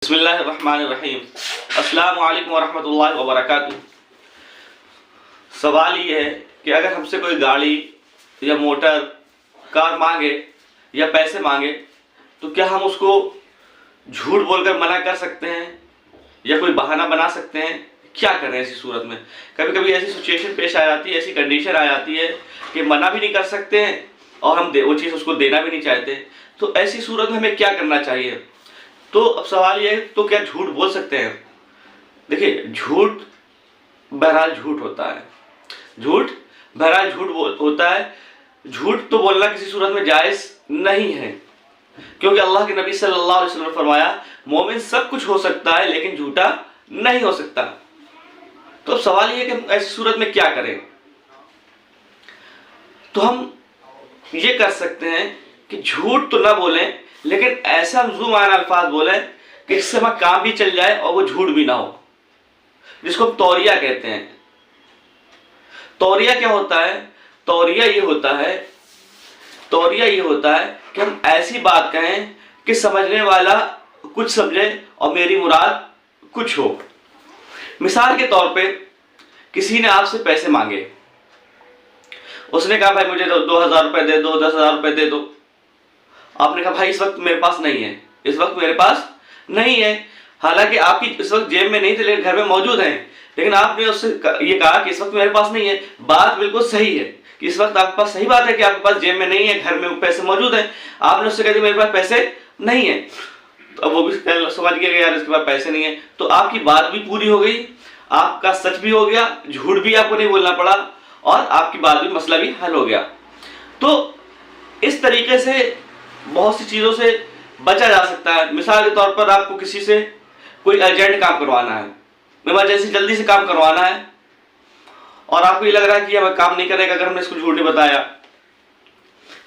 बिस्मिल्लाहिर्रहमानिर्रहीम। अस्सलामु अलैकुम वरहमतुल्लाहि वबरकातुहू। सवाल ये है कि अगर हमसे कोई गाड़ी या मोटर कार मांगे या पैसे मांगे तो क्या हम उसको झूठ बोलकर मना कर सकते हैं या कोई बहाना बना सकते हैं? क्या करें ऐसी सूरत में? कभी कभी ऐसी सिचुएशन पेश आ जाती है, ऐसी कंडीशन आ जाती है कि मना भी नहीं कर सकते हैं और हम वो चीज़ उसको देना भी नहीं चाहते। तो ऐसी सूरत में हमें क्या करना चाहिए? तो अब सवाल ये है, तो क्या झूठ बोल सकते हैं? देखिए, झूठ बहरहाल झूठ होता है, झूठ बहरहाल झूठ होता है। झूठ तो बोलना किसी सूरत में जायज़ नहीं है, क्योंकि अल्लाह के नबी सल्लल्लाहु अलैहि वसल्लम ने फरमाया, मोमिन सब कुछ हो सकता है लेकिन झूठा नहीं हो सकता। तो अब सवाल ये है कि हम ऐसी सूरत में क्या करें? तो हम ये कर सकते हैं कि झूठ तो ना बोलें, लेकिन ऐसा ज़ुबान अल्फाज बोलें कि जिससे हमारा काम भी चल जाए और वो झूठ भी ना हो, जिसको हम तौरिया कहते हैं। तौरिया क्या होता है? तौरिया ये होता है कि हम ऐसी बात कहें कि समझने वाला कुछ समझे और मेरी मुराद कुछ हो। मिसाल के तौर पे किसी ने आपसे पैसे मांगे, उसने कहा भाई मुझे 2000 रुपये दे दो, 10,000 रुपये दे दो। आपने कहा भाई इस वक्त मेरे पास नहीं है, इस वक्त मेरे पास नहीं है। हालांकि आपकी इस वक्त जेब में नहीं थे लेकिन घर में मौजूद हैं, लेकिन आपने उससे ये कहा कि इस वक्त मेरे पास नहीं है। बात बिल्कुल सही है कि इस वक्त आपके पास, सही बात है कि आपके पास जेब में नहीं है, घर में पैसे मौजूद हैं। आपने उससे कह दिया मेरे पास पैसे नहीं है, तो अब वो भी समझ गया कि यार इसके पास पैसे नहीं है। तो आपकी बात भी पूरी हो गई, आपका सच भी हो गया, झूठ भी आपको नहीं बोलना पड़ा और आपकी बात भी, मसला भी हल हो गया। तो इस तरीके से बहुत सी चीज़ों से बचा जा सकता है। मिसाल के तौर पर आपको किसी से कोई अर्जेंट काम करवाना है, इमरजेंसी जल्दी से काम करवाना है, और आपको ये लग रहा है कि यह काम नहीं करेगा अगर हमने इसको झूठ नहीं बताया।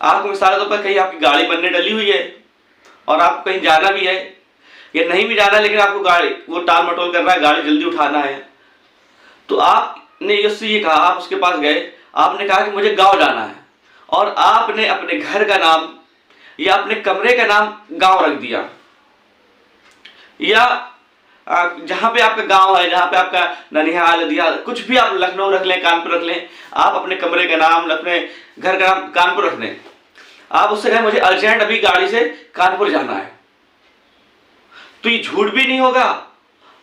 आपको मिसाल के तौर पर कहीं आपकी गाड़ी बनने डली हुई है और आपको कहीं जाना भी है या नहीं भी जाना, लेकिन आपको गाड़ी वो टाल मटोल कर रहा है, गाड़ी जल्दी उठाना है। तो आपने उससे ये कहा, आप उसके पास गए, आपने कहा कि मुझे गाँव जाना है, और आपने अपने घर का नाम या अपने कमरे का नाम गांव रख दिया, या जहां पे आपका गांव है, जहां पे आपका ननिहाल दिया, कुछ भी आप लखनऊ रख लें, कानपुर रख लें, आप अपने कमरे का नाम, अपने घर का नाम कानपुर रख लें। आप उससे कहें मुझे अर्जेंट अभी गाड़ी से कानपुर जाना है, तो ये झूठ भी नहीं होगा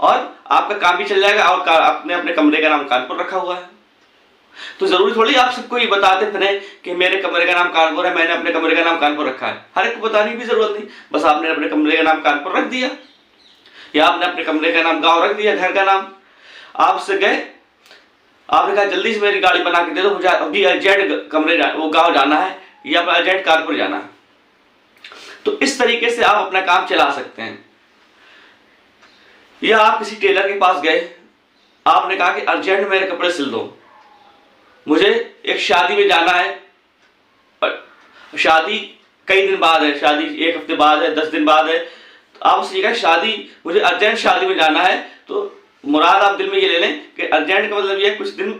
और आपका काम भी चल जाएगा, और आपने अपने कमरे का नाम कानपुर रखा हुआ है। तो जरूरी थोड़ी आप सबको ये बताते फिरे कि मेरे कमरे का नाम कानपुर है, मैंने अपने कमरे का नाम कानपुर रखा है। हर एक को बताने की भी जरूरत नहीं, बस आपने अपने कमरे का नाम कानपुर रख दिया या आपने अपने कमरे का नाम गांव रख दिया, घर का नाम। आप उससे गए, आपने कहा जल्दी से मेरी गाड़ी बना के दे दो, मुझे अभी अर्जेंट वो गाँव जाना है या अर्जेंट कानपुर जाना है। तो इस तरीके से आप अपना काम चला सकते हैं। या आप किसी टेलर के पास गए, आपने कहा कि अर्जेंट मेरे कपड़े सिल दो, मुझे एक शादी में जाना है, शादी कई दिन बाद है, शादी 1 हफ्ते बाद है, 10 दिन बाद है। तो आप उससे कहा शादी, मुझे अर्जेंट शादी में जाना है, तो मुराद आप दिल में ये ले लें कि अर्जेंट का मतलब ये कुछ दिन,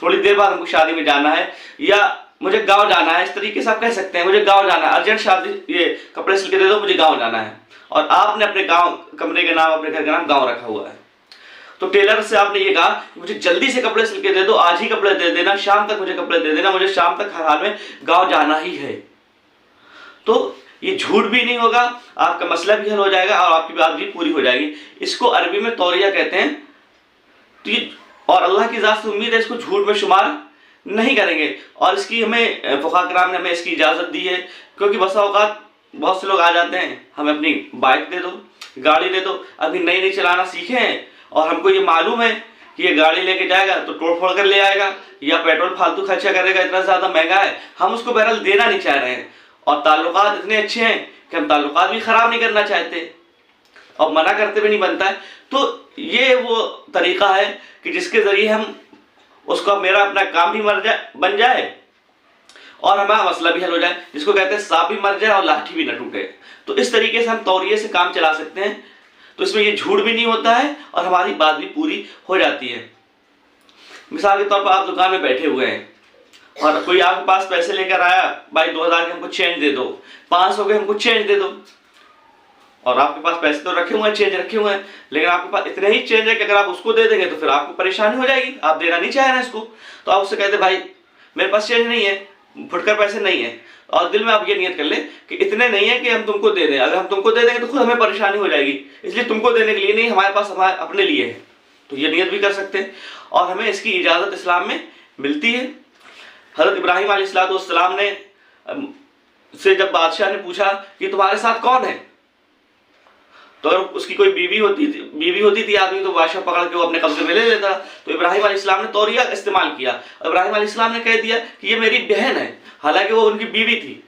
थोड़ी देर बाद हमको शादी में जाना है, या मुझे गांव जाना है। इस तरीके से आप कह सकते हैं मुझे गांव जाना है, अर्जेंट शादी, ये कपड़े सिल के दे दो, मुझे गाँव जाना है, और आपने अपने गाँव कमरे के नाम, अपने घर का नाम गाँव रखा हुआ है। तो टेलर से आपने ये कहा मुझे जल्दी से कपड़े सिल के दे दो, आज ही कपड़े दे देना, शाम तक मुझे कपड़े दे देना, मुझे शाम तक हर हाल में गांव जाना ही है। तो ये झूठ भी नहीं होगा, आपका मसला भी हल हो जाएगा और आपकी बात भी पूरी हो जाएगी। इसको अरबी में तौरिया कहते हैं। तो ये, और अल्लाह की ज़ात से उम्मीद है इसको झूठ में शुमार नहीं करेंगे, और इसकी हमें फुक़हा किराम ने हमें इसकी इजाज़त दी है, क्योंकि बसा औक़ात बहुत से लोग आ जाते हैं, हमें अपनी बाइक दे दो, गाड़ी दे दो, अभी नई नई चलाना सीखे हैं और हमको ये मालूम है कि ये गाड़ी लेके जाएगा तो तोड़ फोड़ कर ले आएगा या पेट्रोल फालतू खर्चा करेगा, इतना ज़्यादा महंगा है, हम उसको बहरहाल देना नहीं चाह रहे हैं, और ताल्लुकात इतने अच्छे हैं कि हम ताल्लुकात भी ख़राब नहीं करना चाहते और मना करते भी नहीं बनता है। तो ये वो तरीक़ा है कि जिसके ज़रिए हम उसको, मेरा अपना काम भी बन जाए और हमारा मसला भी हल हो जाए, जिसको कहते हैं सांप भी मर जाए और लाठी भी न टूटे। तो इस तरीके से हम तौरिये से काम चला सकते हैं। तो इसमें ये झूठ भी नहीं होता है और हमारी बात भी पूरी हो जाती है। मिसाल के तौर पर आप दुकान में बैठे हुए हैं और कोई आपके पास पैसे लेकर आया, भाई 2000 के हमको चेंज दे दो, 500 के हमको चेंज दे दो। और आपके पास पैसे तो रखे हुए हैं, चेंज रखे हुए हैं, लेकिन आपके पास इतने ही चेंज है कि अगर आप उसको दे देंगे तो फिर आपको परेशानी हो जाएगी, आप देना नहीं चाह रहे हैं इसको। तो आप उससे कहते भाई मेरे पास चेंज नहीं है, फुटकर पैसे नहीं है, और दिल में आप ये नियत कर ले कि इतने नहीं है कि हम तुमको दे दें, अगर हम तुमको दे देंगे तो खुद हमें परेशानी हो जाएगी, इसलिए तुमको देने के लिए नहीं, हमारे पास हमारे अपने लिए है। तो ये नियत भी कर सकते हैं और हमें इसकी इजाज़त इस्लाम में मिलती है। हज़रत इब्राहीम अलैहिस्सलाम ने से जब बादशाह ने पूछा कि तुम्हारे साथ कौन है, तो अगर उसकी कोई बीवी होती थी आदमी, तो बादशाह पकड़ के वो अपने कब्जे में ले लेता। तो इब्राहीम अलैहिस्सलाम ने तौरिया इस्तेमाल किया, इब्राहीम अलैहिस्सलाम ने कह दिया कि ये मेरी बहन है, हालांकि वो उनकी बीवी थी,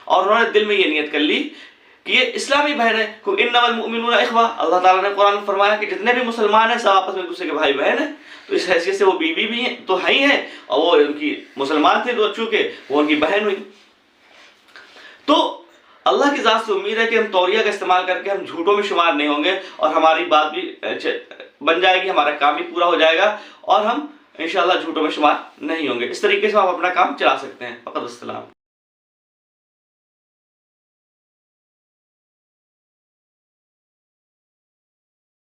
और उन्होंने दिल में ये नियत कर ली कि ये इस्लामी बहन है। इन्नमल मुमिनूना इख्वा, अल्लाह ताला ने कुरान में फरमाया कि जितने भी मुसलमान हैं सब आपस में एक दूसरे के भाई बहन हैं। तो इस हैसियत से वो बीवी भी हैं तो है ही है, और वो उनकी मुसलमान थे तो चूंकि वो उनकी बहन हुई। तो अल्लाह की ज़ात से उम्मीद है कि हम तौरिया का इस्तेमाल करके हम झूठों में शुमार नहीं होंगे और हमारी बात भी बन जाएगी, हमारा काम भी पूरा हो जाएगा और हम इंशाअल्लाह झूठों में शुमार नहीं होंगे। इस तरीके से हम अपना काम चला सकते हैं। फ़क़त अस्सलाम।